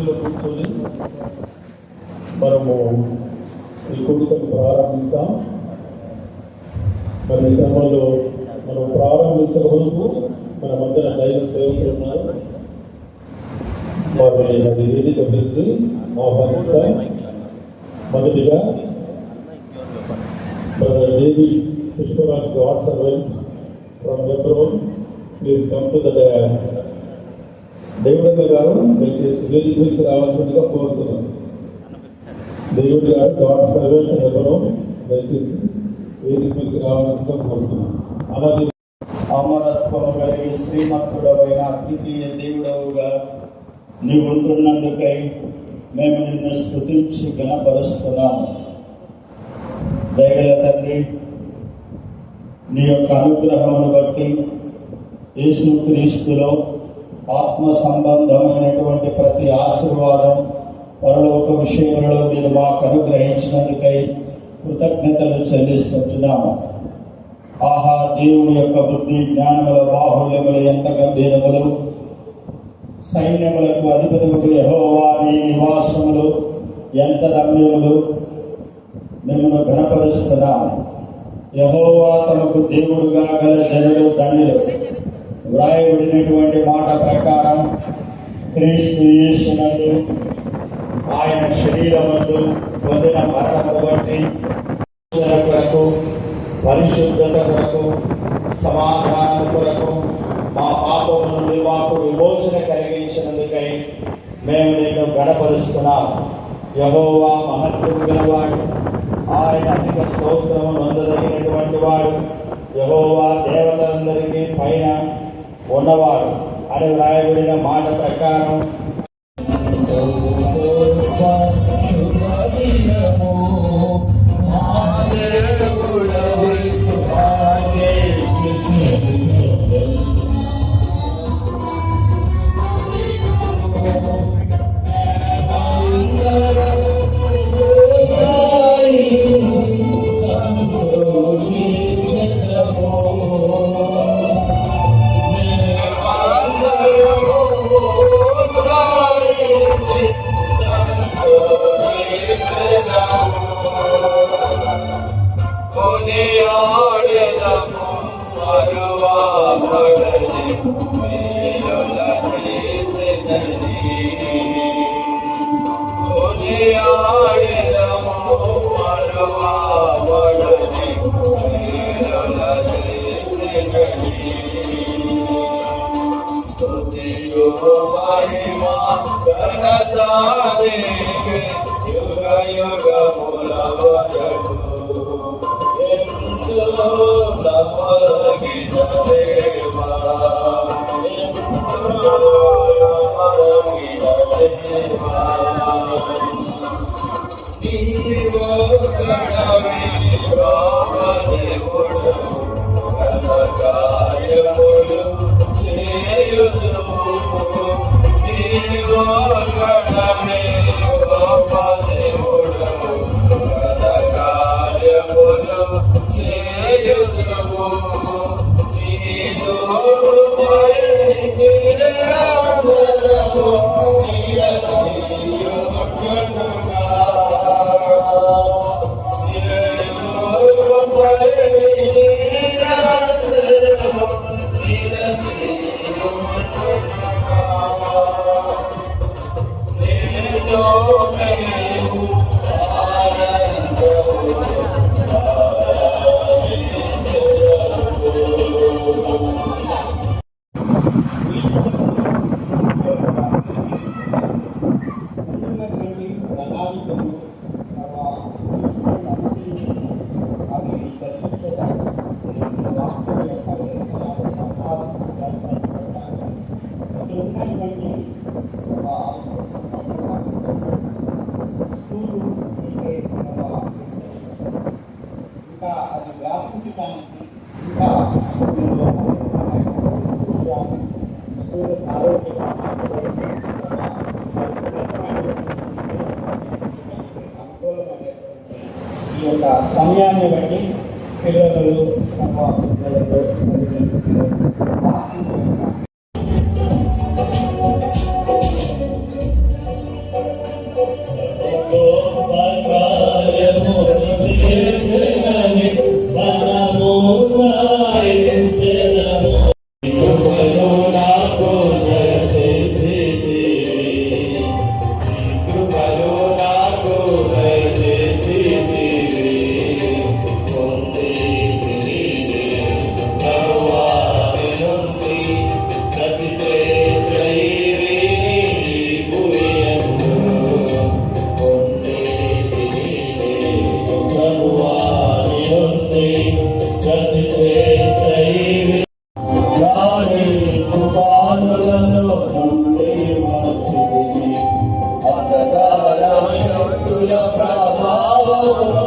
కుర్చీలో కూర్చొని మనము ఈ కూడికను ప్రారంభిస్తాం. మరి ఈ సమయంలో మనం ప్రారంభించక ముందు మన మధ్యన దైవ సేవకులు ఉన్నారు. వారిని అది వేదిక పెట్టి ఆహ్వానిస్తాం. మొదటిగా brother David Pushparaj, God servant from Hebron, please come to the dais. దేవుడి గారు దయచేసి వేదిక మీదకి రావాల్సిందిగా కోరుతున్నాను. దేవుడి గారు గాడ్ సర్వెంట్ హెబ్రోన్, దయచేసి వేదిక మీదకి రావాల్సిందిగా కోరుతున్నాను. అలాగే అమరత్వము కలిగి శ్రీమంతుడవైన అద్వితీయ దేవుడవుగా నీవు ఉంటున్నందుకై మేము నిన్ను స్తుతించి ఘనపరుస్తున్నాము. దయగల తండ్రి, నీ యొక్క అనుగ్రహమును బట్టి యేసుక్రీస్తులో ఆత్మ సంబంధమైనటువంటి ప్రతి ఆశీర్వాదం పరలోక విషయంలో మీరు మాకు అనుగ్రహించినందుకై కృతజ్ఞతలు చెల్లిస్తున్నాము. ఆహా, దేవుని యొక్క బుద్ధి జ్ఞానముల బాహుల్యములు ఎంత గంభీరములు! సైన్యములకు అధిపతులకు యెహోవా నీ నివాసములు ఎంత రమ్యములు! మిమ్మల్ని ఘనపరుస్తున్నాము. యెహోవా తమకు దేవుడుగా గల జనులు ధన్యులు. వ్రాయబడినటువంటి మాట ప్రకారం క్రీస్తు యేసునందు ఆయన శరీరమందు పొందిన మరణము బట్టి కొరకు, పరిశుద్ధత కొరకు, సమాధానం కొరకు, మా పాపం నుండి మాకు విమోచన కలిగించినందుకై మేము నిన్ను గణపరుస్తున్నాము. యెహోవా మహత్వము గలవాడు, ఆయన అధిక స్తోత్రము నొందదగినటువంటి వాడు, యెహోవా దేవతలందరికీ పైన ఉన్నవాడు అని వ్రాయబడిన మాట ప్రకారం ఈ యొక్క సమయాన్ని బట్టి పిల్లలు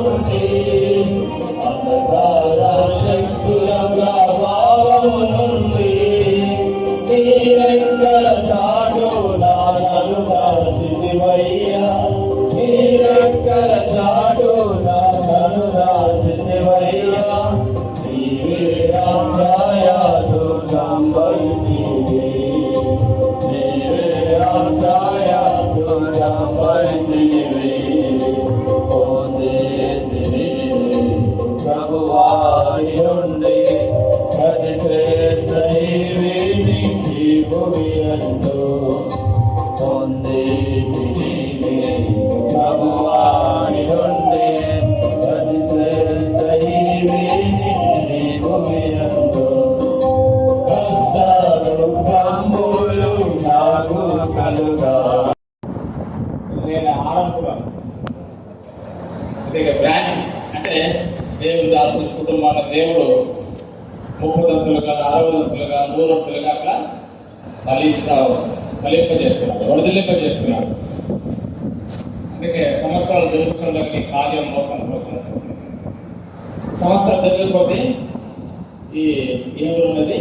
నుండి అంధకార శక్తుల ప్రభావము నుండి నీ రెక్కల చాటున నన్ను దాచితివయ్యా, నీ రెక్కల చాటున నన్ను దాచితివయ్యా. నీవే ఆశ్రయాలు సంబైతివి, నీవే ఆశ్రయాలు సంబైతివి. పొందేతివి ప్రభువాని నుండి ప్రతి శ్రేష్ఠ నీవేని ఈ భూమి యందు. పొందేతివి ప్రభువాని నుండి ప్రతి శ్రేష్ఠ నీవేని ఈ భూమి యందు. కష్టాలు కమ్ములు నాకు కలుగా. నేను ఆరంభులను అదే బ్రాంచ్ అంటే దేవుని దాసుల కుటుంబాన్ని దేవుడు 30దంతులుగా 60దంతులుగా 100దంతులుగా అట్లా ఫలింపజేస్తున్నాడు, వడదిల్లింపజేస్తున్నాడు. అందుకే సంవత్సరాలు జరుగుతుండగా ఈ కార్యం లోపం వచ్చినట్టు సంవత్సరం జరిగిపోతే ఈ ఏమున్నది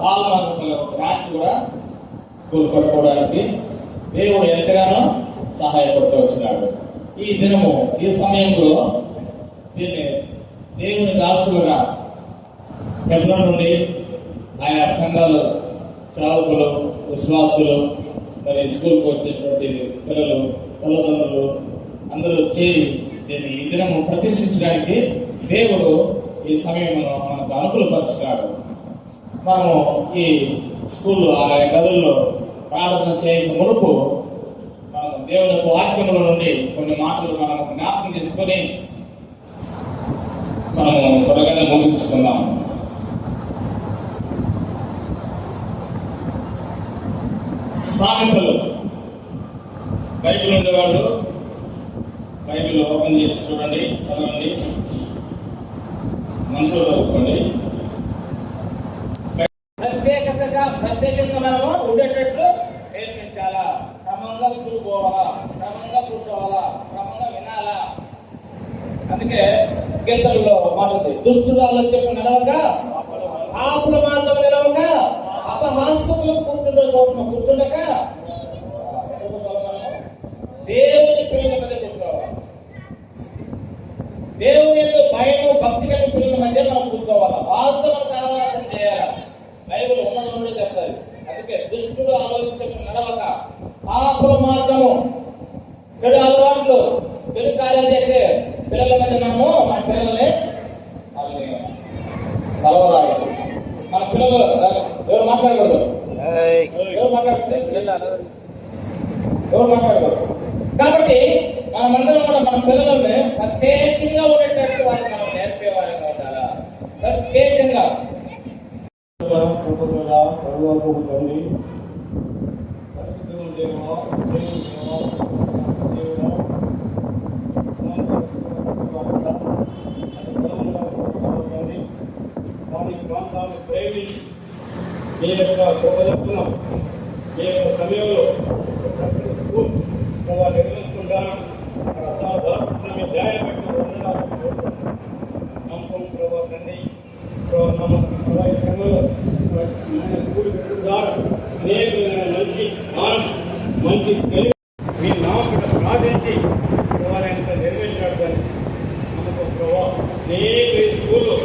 పాల్మార్పుల బ్రాంచ్ కూడా స్కూల్ కట్టుకోవడానికి దేవుడు ఎంతగానో సహాయపడుతూ వచ్చినాడు. ఈ దినము ఈ సమయంలో దీన్ని దేవుని దాసులుగా ఎన్నో నుండి ఆయా సంఘాలు సేవకులు విశ్వాసులు మరి స్కూల్కి వచ్చేటువంటి పిల్లలు తల్లిదండ్రులు అందరూ చేరి దీన్ని ఈ దినము ప్రతిష్ఠించడానికి దేవుడు ఈ సమయంలో మనకు అనుకూలపరుచున్నాడు. మనము ఈ స్కూల్లో ఆయా గదుల్లో ప్రార్థన చేయక మునుపు మనం దేవుని యొక్క వాక్యముల నుండి కొన్ని మాటలు మనం జ్ఞాపకం చేసుకొని మనం త్వరగానే ముగించుకుందాం. సామెతలు బైబిల్ ఉండేవాళ్ళు బైబిల్ ఓపెన్ చేసి చూడండి, చదవండి, మనసులో చదువుకోండి. ప్రత్యేకంగా మనము ఉండేటట్లు నేర్పించాలా, క్రమంగా స్కూల్ పోవాలా, క్రమంగా కూర్చోవాలా, క్రమంగా వినాలా. అందుకే గీతల్లో మాట్లాడి దుష్టురాలు చెప్పి నడవక, ఆపుల మార్గం నిలవక, అపహాస్యములు కూర్చుండక దేవుని పిల్లల మధ్య కూర్చోవాలి. దేవుని యొక్క భయము భక్తి కలిగిన పిల్లల మధ్య మనం కూర్చోవాలి. వాళ్ళతో మనం సహవాసం చేయాలి. బైబిల్ ఉన్నది చెప్తారు. అందుకే దుష్టుడు ఆలోచించక నడవక, ఆపుల మార్గము, చెడు అలవాట్లు, చెడు కార్యాలు చేసే పిల్లల మధ్య మనము మన పిల్లల్ని కలవరాలి. మన పిల్లలు ఎవరు మాట్లాడకూడదు, ఎవరు మాట్లాడకూడదు. కాబట్టి మనమందరం కూడా మన పిల్లలని ప్రత్యేకంగా ఉండేటట్టు వారికి మనం నేర్పేవారిగా ఉండాలా. ప్రత్యేకంగా తండ్రి వారి ప్రేమించి మీ యొక్క గొప్పదప్పున మీ యొక్క సమయంలో వారు నిర్మిస్తుంటాను మీ ధ్యానం పెట్టి నమ్మకం ప్రభావ తండ్రి స్కూల్ పెట్టడం ద్వారా అనేకమైన మంచి మంచి మీ నామకట ప్రార్థించి వారంత నిర్మించాడు కానీ నమ్మకం ప్రభావ అనేక స్కూల్లో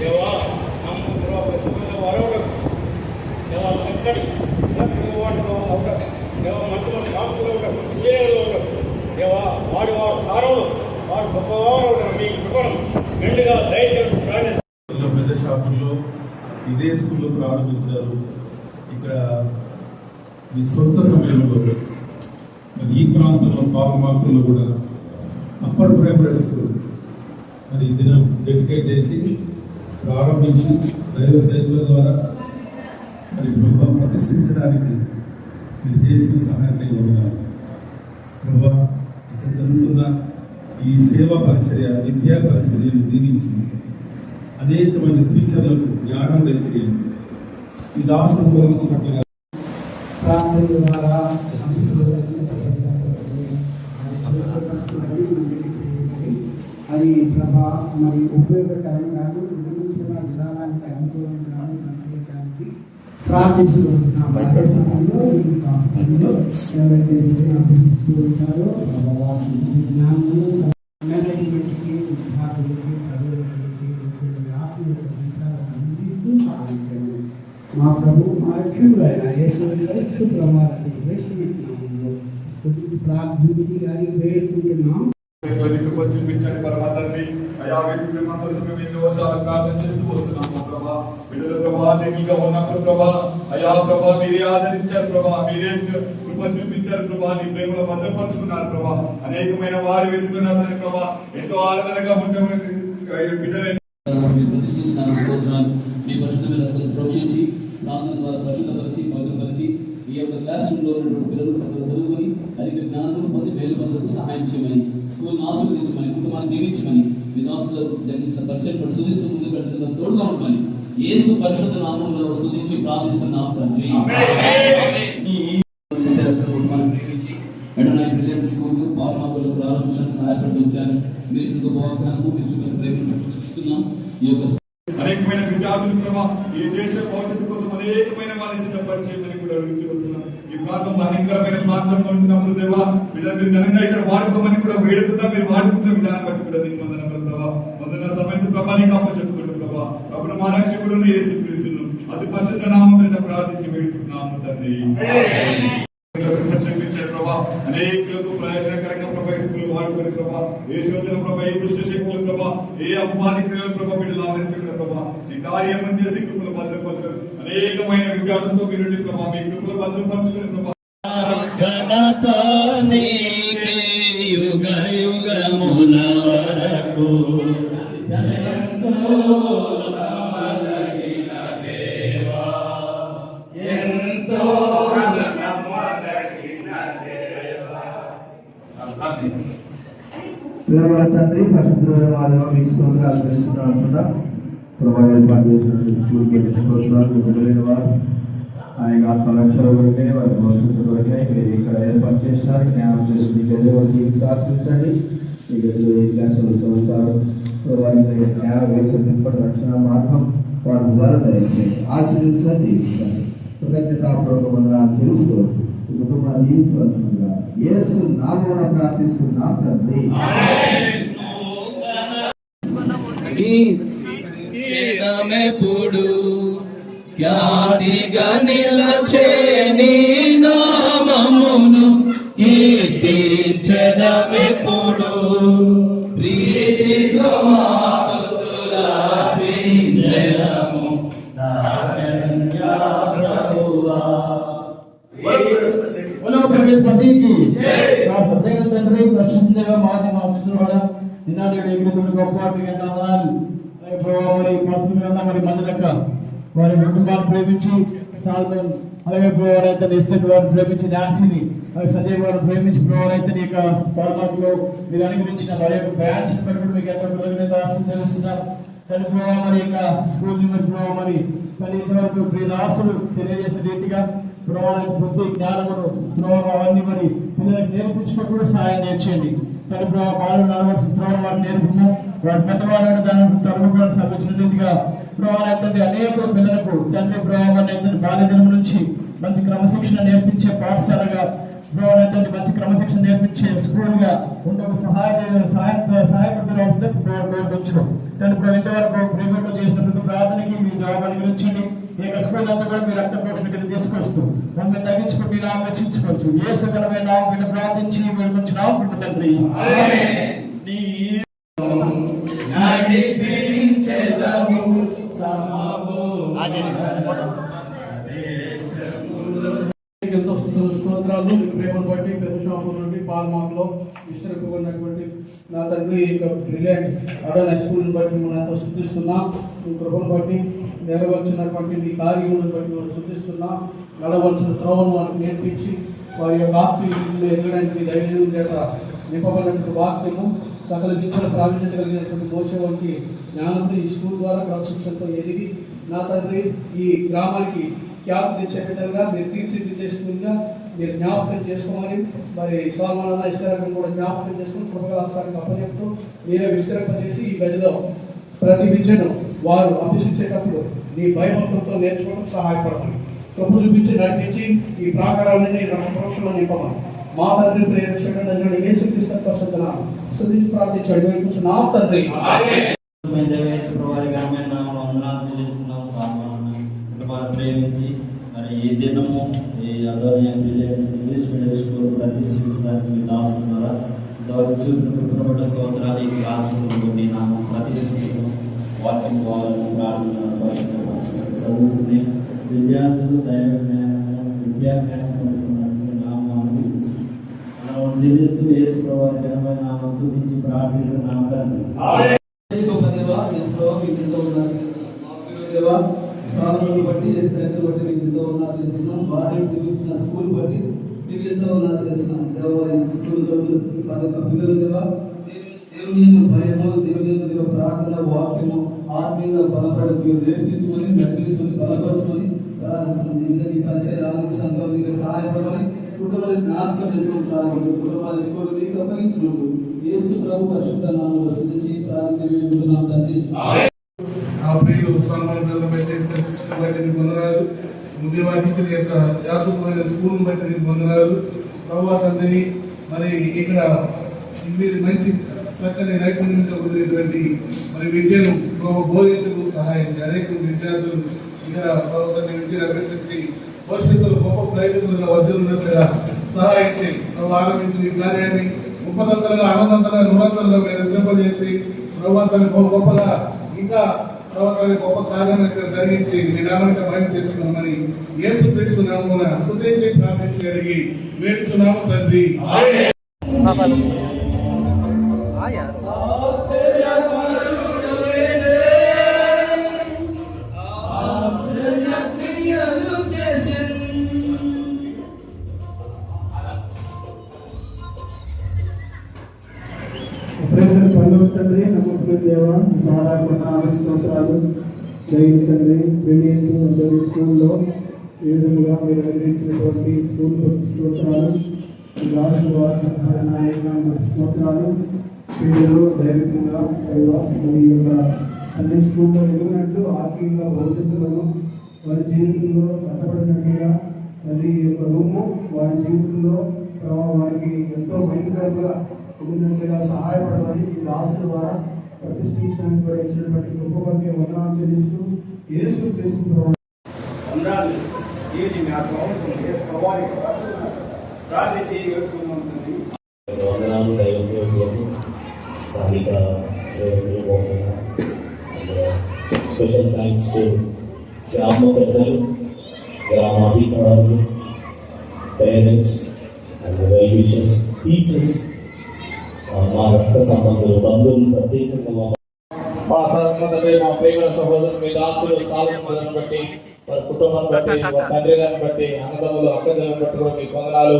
దేవా నమ్మకం ప్రభావ ప్రతి వరవడం దేవా చక్కటి దేవా మంచి మంచి కాపులు ఇంజనీర్లు దేవా వారి స్థానంలో వారు గొప్పవారు మీ కృపణం మెండుగా దయచేసి ప్రార్థిస్తారు. పెద్ద షాపుల్లో ఇదే స్కూల్లో ప్రారంభించారు. ఇక్కడ మీ సొంత సమయంలో మరి ఈ ప్రాంతంలో పాలమాకుల్లో కూడా అప్పర్ ప్రైమరీ స్కూల్ మరి ఈ దినం డెడికేట్ చేసి ప్రారంభించి దైవ సేవల ద్వారా మరి ప్రభావం ప్రతిష్ఠించడానికి మీరు చేసిన సహాయకై ఉన్నారు. ప్రభావ ఇక్కడ జరుగుతున్న ఈ సేవా పరిచర్య, విద్యా పరిచర్యను దీవించి అనేకమైన టీచర్లకు జ్ఞానం తెచ్చేయండి. ఈ దాసును సెలవించినట్లుగా ప్రార్థన ద్వారా అది ప్రభా మరి ఉపయోగకరంగాను నిర్మించిన విధానానికి అనుకూలంగాను కనిపించడానికి ప్రార్థిస్తున్నాం. అదే సమయంలో ఈ ప్రాంతంలో ఎవరైతే ఉంటారో జ్ఞానము మేనేజ్మెంట్కి విద్యార్థులకి చదువులకి ఆత్మీయ అందిస్తూ సాధించండి. మా ప్రభు మా రక్షకుడైన యేసు ప్రమాణాన్ని ప్రార్థించి అని వేడుకుంటున్నాం. చూపించండి పరమాత్మని అయా వ్యక్తులు మా కోసం మేము ఎన్నోసార్లు ప్రార్థన చేస్తూ వస్తున్నాము ప్రభా. బిడ్డల ప్రభా దిగులుగా ఉన్నప్పుడు ప్రభా అయా ప్రభా మీరే ఆదరించారు ప్రభా, మీరే కృప చూపించారు ప్రభా, నీ ప్రేమలో భద్రపరుచుకున్నారు ప్రభా. అనేకమైన వారి వెతుకున్నారు ప్రభా, ఎంతో ఆరాధనగా ఉంటే బిడ్డలు మీ పరిశుద్ధమైన ప్రోక్షించి ప్రార్థన ద్వారా పరిశుద్ధపరిచి భద్రపరిచి ఈ యొక్క క్లాస్ రూమ్లో ఉన్నటువంటి పిల్లలు చక్కగా చదువుకొని అధిక జ్ఞానం పొంది వేలు పొందలకు సహాయం చేయమని, స్కూల్ని ఆశీర్వదించమని, కుటుంబాన్ని దీవించమని, మీ దాసులు జరిగించిన పరిచయం స్తుతిస్తూ ముందుకు వెళ్ళడం తోడుగా ఉండమని యేసు పరిశుద్ధ నామంలో స్తుతించి ప్రార్థిస్తున్నాం తండ్రి. కుటుంబాన్ని ప్రేమించి ఎడనాయి బ్రిలియంట్ స్కూల్ పాల్మాకులు ప్రారంభించడానికి సహాయపడుతూ వచ్చారు. మీరు ఇందుకు బాగున్నాము, మీరు ప్రేమను చూపిస్తున్నాం. ఈ యొక్క అనేకమైన విద్యార్థులు ప్రభా ఈ దేశ భవిష్యత్తు కోసం అనేకమైన వారిని సిద్ధపరిచేయమని కూడా అడుగుతూ వస్తున్నాం. ఈ ప్రాంతం భయంకరమైన ప్రాంతం ఉంటున్నప్పుడు దేవా వీళ్ళని ఘనంగా ఇక్కడ వాడుకోమని కూడా వేడుకగా మీరు వాడుకుంటున్న విధానం బట్టి కూడా నీకు వందనములు ప్రభా. వందన సమయంలో ప్రభా నీకు అప్పచెప్పుకుంటూ ప్రభా అప్పుడు మా రక్షకుడు యేసుక్రీస్తును అతి పరిశుద్ధ నామమున ప్రార్థించి వేడుకుంటున్నాము తండ్రి. చూపించారు ప్రభా, అనేకులకు ప్రయోజనకరంగా ప్రభా ఈ స్కూల్ వాడుకొని ప్రభా ఏ శోధన ప్రభా ఏ దుష్ట శక్తులు ప్రభా ఏ అపవాది క్రియలు ప్రభా వీళ్ళు ఆవరించుకున్న ప్రభా ఈ కార్యం చేసి కృపలు భద్రపరచారు. అనేకమైన విద్యార్థులతో వీరుండి ప్రభా మీ కృపలు భద్రపరచుకుని ప్రభా యుగ యుగముల వరకు ప్రేమ తండ్రి పరిశుద్ధమైన వారిగా మీకు స్తోత్రాలు తెలుస్తున్నా. ప్రభావ ఏర్పాటు చేసినటువంటి స్కూల్కి వెళ్ళిన స్తోత్రాలు విడుదలైన వారు ఆయన ఆత్మరక్షణ కొరకే వారి భవిష్యత్తు కొరకే మీరు ఇక్కడ ఏర్పాటు చేసినారు. జ్ఞానం చేసి మీకు ఏదో దీనికి ఆశ్రయించండి. మీకు ఏదో ఏ క్లాసులు చదువుతారు వారికి జ్ఞానం వేసే తిప్పటి రక్షణ మార్గం వారి ద్వారా దయచేయండి. ఆశ్రయించండి, దీవించండి. కృతజ్ఞతాపూర్వకమైన తెలుస్తూ కుటుంబాన్ని దీవించవలసిందిగా యేసు నామమున ప్రార్థిస్తున్నాం తండ్రి. చేదమెప్పుడు ఖ్యాతిగా నిలచే నీ నామమును కీర్తించెదమెప్పుడు ప్రీతితో స్తుతులార్పించెదము నా ధన్య ప్రభువా. बोलो प्रवेश मसीह की जय। प्रत्येक తండ్రి పరిశుద్ధంగా మాది మార్చుతున్నాడు. నిన్నటి ఎగురుతున్న గొప్ప నామాలు మరి పరిశుద్ధంగా మరి మందలక వారి కుటుంబాన్ని ప్రేమించి సాల్మన్ అలాగే అయితే ఇస్తేట్ వారిని ప్రేమించి డాన్సీని అలాగే సంజయ్ వారిని ప్రేమించి అయితే నీ యొక్క పాల్మాకులో మీరు అనుగ్రహించిన వారి యొక్క బ్రాంచ్ బట్టి మీకు ఎంతో కృతజ్ఞత తెలుస్తున్నారు. తండ్రి మరి యొక్క స్కూల్ మరి మరి ఇంతవరకు రాసులు తెలియజేసే రీతిగా ప్రభావానికి బుద్ధి జ్ఞానమును ప్రభావం అవన్నీ మరి పిల్లలకు నేర్పించుకొని కూడా సహాయం చేయండి. కానీ ప్రభావ వాళ్ళు నడవలసిన ప్రభావం వారిని నేర్పము వారి పెద్దవాళ్ళని దాని తరగతి సమర్పించిన రీతిగా ప్రభావం అయితే అనేక పిల్లలకు తండ్రి ప్రభావాన్ని అయితే బాల్యదినం నుంచి మంచి క్రమశిక్షణ నేర్పించే పాఠశాలగా ప్రభావం అయితే మంచి క్రమశిక్షణ నేర్పించే స్కూల్ గా ఉండే సహాయపడుతూ కోరుకోవచ్చు. తండ్రి ఇంతవరకు ప్రేమలో చేసిన ప్రతి ప్రార్థనకి మీరు జవాబు అనుగ్రహించండి. ఈ యొక్క స్కూల్ అంతా కూడా మీరు రక్త పోషణ కింద తీసుకొస్తూ మమ్మల్ని తగ్గించుకుంటూ ఇలా రక్షించుకోవచ్చు. ఏ సకలమైన నామం కింద ప్రార్థించి వేడుకొంచున్నాం తండ్రి. ఎంతో స్తోత్రాలు ప్రేమను బట్టి ప్రతిషాపం నుండి పాల్మాకులో విస్తరింపబడినటువంటి నా తండ్రి బ్రిలియంట్ అడల్ హై స్కూల్ని బట్టి మనం ఎంతో స్తుతిస్తున్నాం. ఈ కృపను బట్టి నెరవేర్చినటువంటి మీ కార్యములను బట్టి మనం స్తుతిస్తున్నాం. నడవలసిన త్రోవను వారికి నేర్పించి వారి యొక్క ఆత్మీయులు ఎదగడానికి ధైర్యం చేత నింపబడినటువంటి వాక్యము సకల విద్యల ప్రావీణ్యత కలిగినటువంటి మోస వంటి జ్ఞానంలో ఈ స్కూల్ ద్వారా క్రమశిక్షణతో ఎదిగి నా తండ్రి ఈ గ్రామానికి ఖ్యాతి తెచ్చే బిడ్డలుగా మీరు తీర్చిదిద్దే స్కూల్గా మీరు జ్ఞాపకం చేసుకోమని మరి సాల్మాన్ ఇస్తరాన్ని కూడా జ్ఞాపకం చేసుకుని కృపగలాస్తానికి అప్పచెప్తూ మీరే విస్తరింపజేసి ఈ గదిలో ప్రతి విద్యను వారు అభ్యసించేటప్పుడు నీ భయభక్తులతో నేర్చుకోవడానికి సహాయపడమని కృప చూపించి నడిపించి ఈ ప్రాకారాలన్నీ రక్షణ నింపమని మా తండ్రి ప్రేరక్షకుడు యేసుక్రీస్తు పరిశుద్ధ నామమున స్తుతించి ప్రార్థించాడు నా తండ్రి ప్రేమించి మరి ఈ దినము ఈ ఆధ్వర్యం ఇంగ్లీష్ మీడియం స్కూల్ ప్రతిష్ఠించడానికి మీ దాసు ద్వారా చూపిన స్తోత్రాలు ఈ క్లాసులు మీ నామం ప్రతిష్ఠించడం వాక్యం పోవాలని ప్రార్థన చదువుకునే విద్యార్థులు విద్యాజ్ఞానం నామాన్ని మనం జీవిస్తూ యేసు ప్రభువారి ఘనమైన నామం స్తుతించి ప్రార్థిస్తున్నాం తండ్రి. గొప్ప దేవా యేసుప్రభువా మీకు ఎంతో వందనాలు దేవా సాధనను బట్టి యేసుని బట్టి మీకు ఎంతో వందనాలు చేస్తున్నాం వారిని పిలిచిన స్కూల్ బట్టి మీకు ఎంతో వందనాలు చేస్తున్నాం దేవా ఈ స్కూల్ చదువుతున్న పిల్లలు దేవా దేవుని భయము దేవుని దేవ ప్రార్థన వాక్యము ఆత్మీయంగా బలపడి మీరు నేర్పించమని నడిపించమని బలపరచమని ప్రార్థిస్తున్నాం ఈ విధంగా ఈ పరిచయం ఆలోచించడంలో మీరు సహాయపడమని కుటుంబాన్ని జ్ఞాపకం చేసుకుంటున్నారు కుటుంబాన్ని స్కూల్ మీకు అప్పగించుకుంటూ యేసు ప్రభు పరిశుద్ధ నామములో స్తుతించి ప్రార్థించి వేడుకుంటున్నాం తండ్రి. ఆ ప్రియులు సాల్మాన్ బట్టి పొందరాలు ముందు వాకించిన యొక్క యాత్రికమైన స్కూల్ బట్టి పొందరాలు ప్రభావ తండ్రి మరి ఇక్కడ మంచి చక్కని నైపుణ్యంతో కూడినటువంటి మరి విద్యను బోధించకు సహాయం చేయాలి. అనేక విద్యార్థులు ఇక్కడ ప్రభుత్వ విద్యను అభ్యసించి భవిష్యత్తులో గొప్ప ప్రయోజకులుగా వర్ధిల్లున్నట్లుగా సహాయం చేయి. ఆరంభించిన ఈ కార్యాన్ని ఉపదంతలుగా అనంతంగా నిరంతరంగా మీరు శ్రమచేసి ప్రభుత్వాన్ని గొప్పగా ఇంకా ప్రభుత్వాన్ని గొప్ప కార్యాన్ని ఇక్కడ జరిగించి మీ నామానికి భయం తెచ్చుకున్నామని యేసుక్రీస్తు నామమున స్తుతించి ప్రార్థించి అడిగి వేడుచున్నాము తండ్రి. తండ్రి నమ్మకం దేవా స్తోత్రాలు జైలు తండ్రి వెళ్ళి స్కూల్లో ఏ విధంగా మీరు నిర్వహించినటువంటి స్కూల్ స్తోత్రాలు స్తోత్రాలు పిల్లలు ధైర్యంగా ఈ యొక్క అన్ని స్కూల్లో ఎదుగునట్టు ఆర్థికంగా భవిష్యత్తులను వారి జీవితంలో కట్టబడినట్లుగా మరి ఈ యొక్క రూము వారి జీవితంలో వారికి ఎంతో భయంకరంగా ఉండినట్లుగా సహాయపడమని ఈ దాసుల ద్వారా ప్రతిష్ఠించడానికి కూడా ఇచ్చినటువంటి గొప్ప వందనాలు చెల్లిస్తూ యేసుక్రీస్తు వందనాలు దైవ సేవకులకు స్థానిక సేవకులు స్పెషల్ థ్యాంక్స్ టు గ్రామ పెద్దలు గ్రామాధికారులు parents and well wishers teachers మా రక్త సంబంధులు బంధువులు ప్రత్యేకంగా మా ప్రేమ సహోదరు మీ దాసులు సాలను బట్టి వారి కుటుంబాన్ని బట్టి వారి తండ్రి గారిని బట్టి అన్నదమ్ములు అక్కదలను బట్టి కూడా మీకు వందనాలు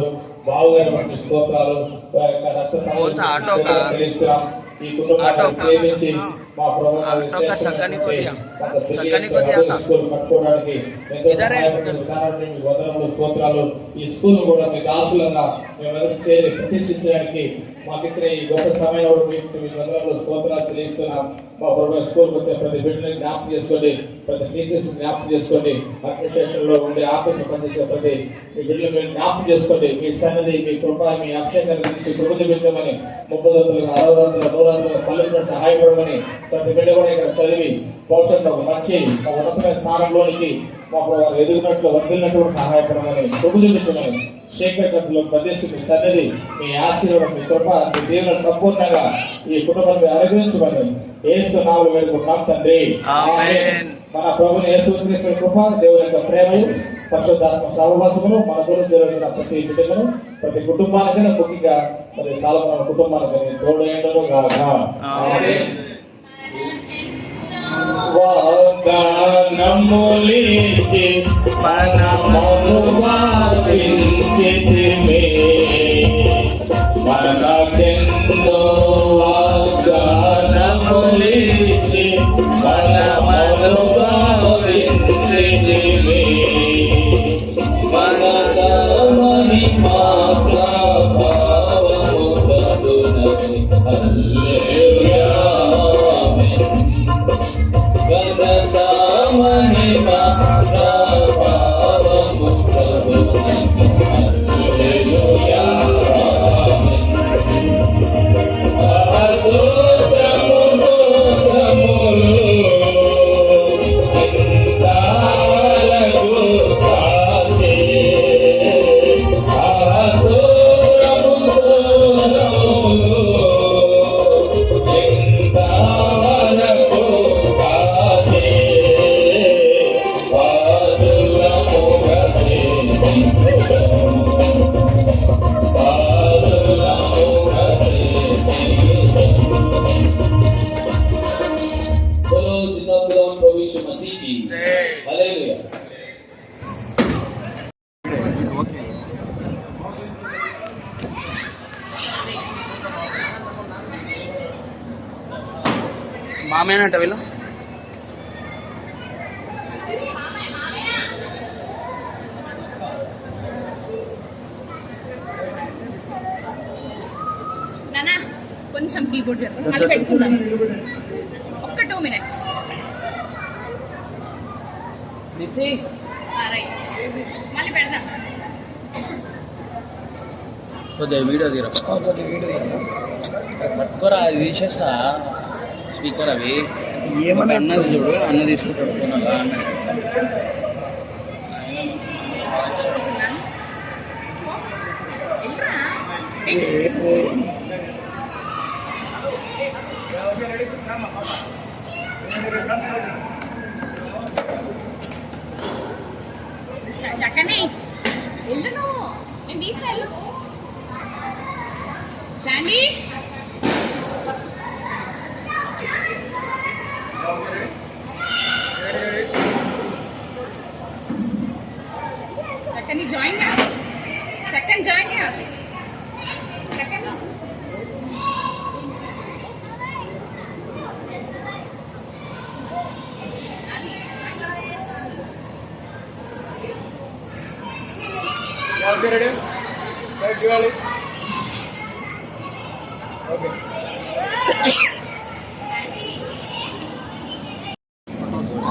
బావుగారిని బట్టి స్తోత్రాలు వారి యొక్క రక్త సంబంధిస్తున్నాం. ఈ కుటుంబాన్ని ప్రేమించి మా కట్టుకోవడానికి వందనములు స్తోత్రాలు. ఈ స్కూల్ కూడా మీ దాసులంగా మేము చేరి ప్రతిష్ఠించడానికి మాకు ఇచ్చిన ఈ గొప్ప సమయంలో మీకు వందనములు స్తోత్రాలు చెల్లిస్తున్నాం. మా ప్రభుత్వ స్కూల్కి వచ్చే ప్రతి బిడ్డని జ్ఞాపకం చేసుకోండి, ప్రతి టీచర్స్ జ్ఞాపకం చేసుకోండి, అడ్మినిస్ట్రేషన్ లో ఉండే ఆఫీస్ పనిచేసే ప్రతి మీ బిడ్డలు మీరు జ్ఞాపకం చేసుకోండి. మీ సన్నిధి మీ కృప మీ అభిషేకాన్ని గురించి కృప చూపించమని 30 60 100 పల్లె సహాయపడమని ప్రతి బిడ్డ కూడా ఇక్కడ చదివి భవిష్యత్తు ఒక మంచి ఉన్నతమైన స్థానంలోనికి మా ప్రభుత్వం ఎదుగునట్లు వర్దిల్లినట్లు సహాయపడమని కృప చూపించమని శేఖర్ చర్చలో ప్రదేశించి సన్నిధి మీ ఆశీర్వాదం మీ కృప మీ దేవుని సంపూర్ణంగా ఈ కుటుంబాన్ని అనుగ్రహించమని యేసు నామములో వేడుకుంటున్నాం తండ్రి. మన ప్రభుని యేసుక్రీస్తు కృప దేవుని యొక్క ప్రేమయు పరిశుద్ధాత్మ సహవాసములు మన గురించి జరుగుతున్న ప్రతి బిడ్డలను ప్రతి కుటుంబానికి ముఖ్యంగా మరి సాలమన కుటుంబానికి తోడేండును గాక. వాగ్దానములిచ్చి మనమును వాపించితిమి మనకెంతో వాగ్దానములిచ్చి మనమును వాపించితిమి మనద మహిమ మామేనంట వీళ్ళు. నానా కొంచెం కీబోర్డ్ చెప్పండి, మళ్ళీ పెట్టుకుందాం. ఒక్క 2 minutes. రైట్, మళ్ళీ పెడదాం. కొద్దిగా వీడియో తీరా, పట్టుకోరా, అది తీసేస్తా స్పీకర్. అవి ఏమన్నా అన్నది చూడు, అన్న తీసుకుంటాడు చక్కని వెళ్ళు, నువ్వు నేను తీస్తా వెళ్ళు. శాండీ చక్కని జాయిన్ గా, చక్కని జాయిన్ గా, చక్కని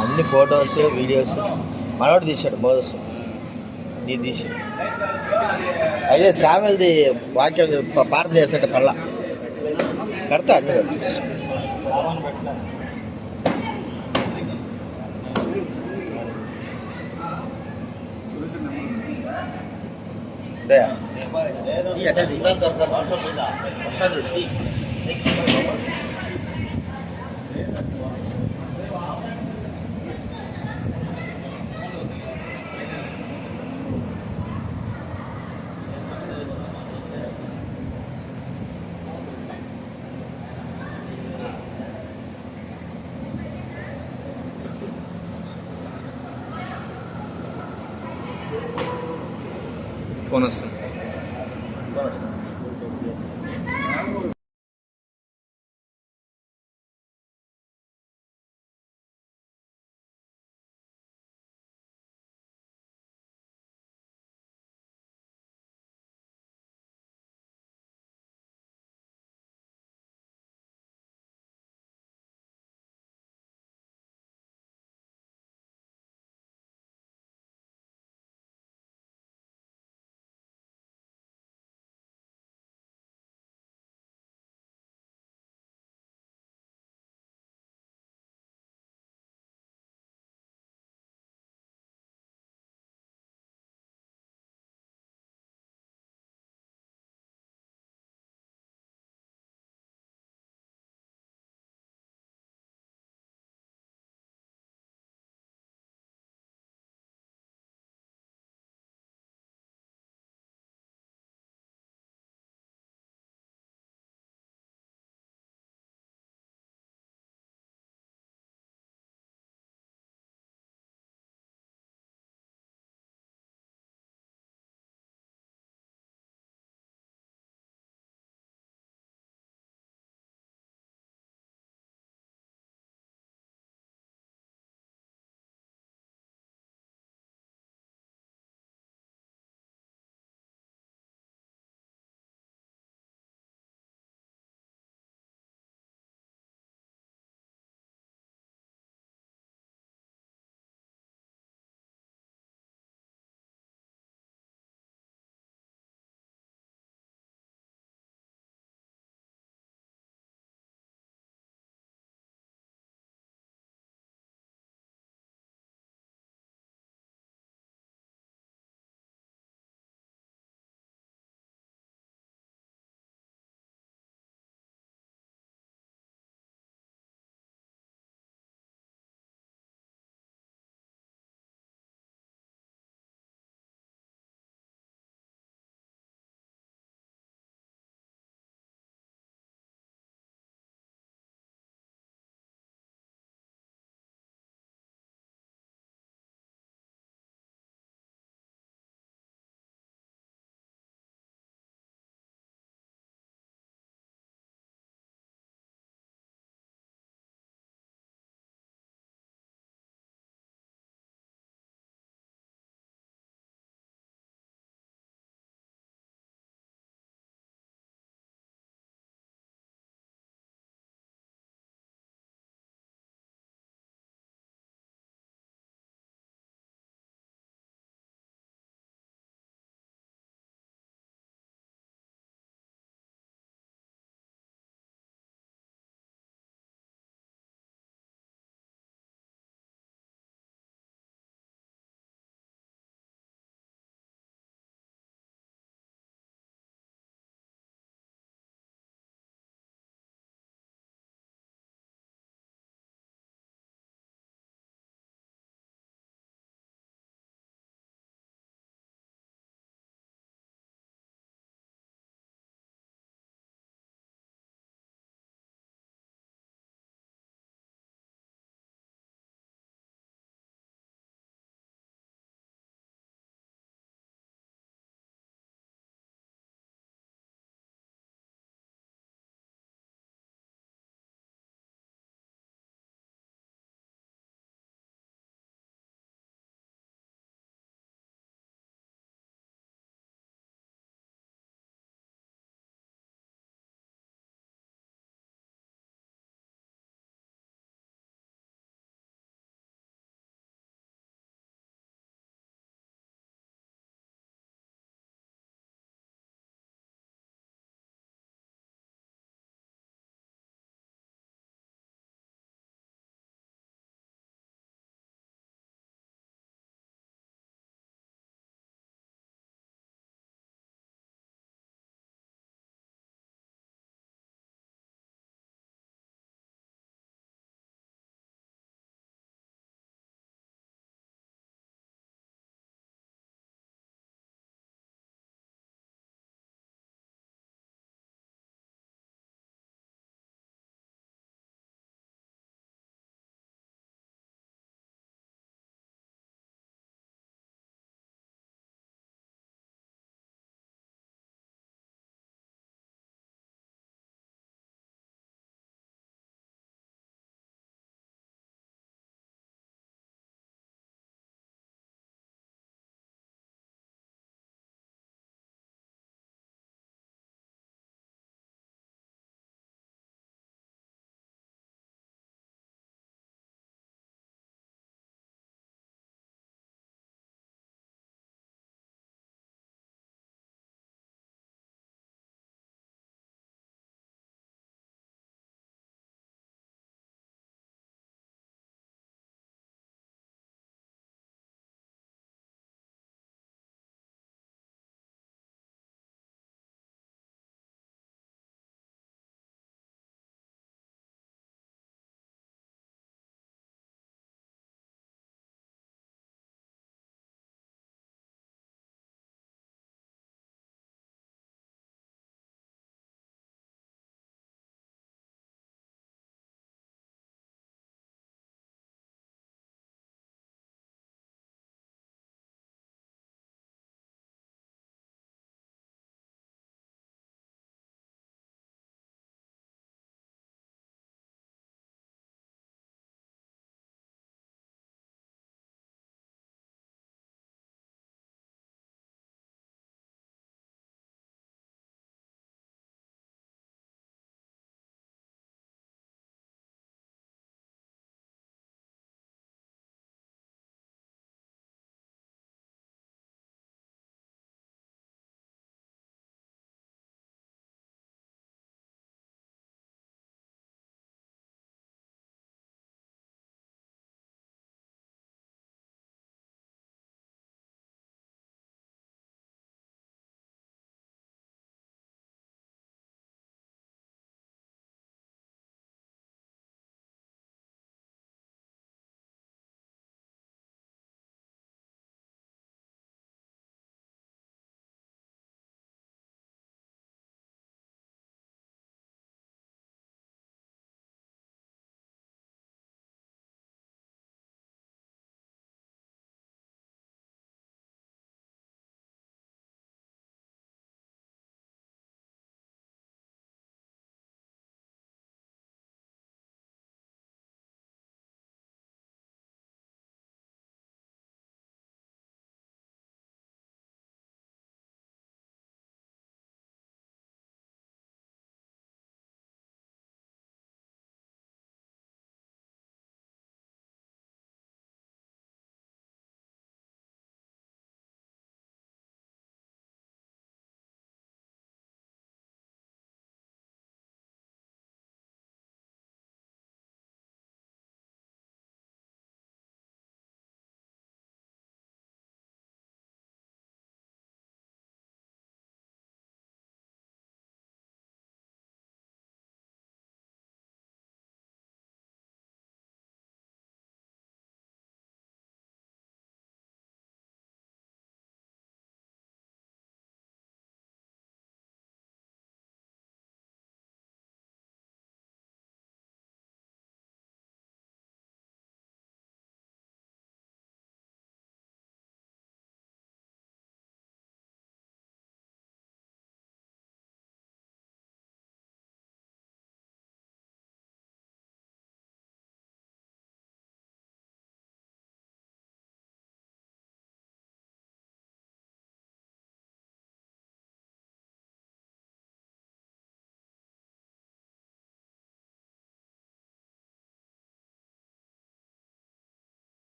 అన్ని ఫొటోస్ వీడియోస్ మనోడు తీశాడు, మోదస్ నీ తీసి అదే శామ్యుల్ది వాక్యం పార్ట్ చేశాడు పళ్ళ కడతా అన్ని ఫోన్ వస్తుంది.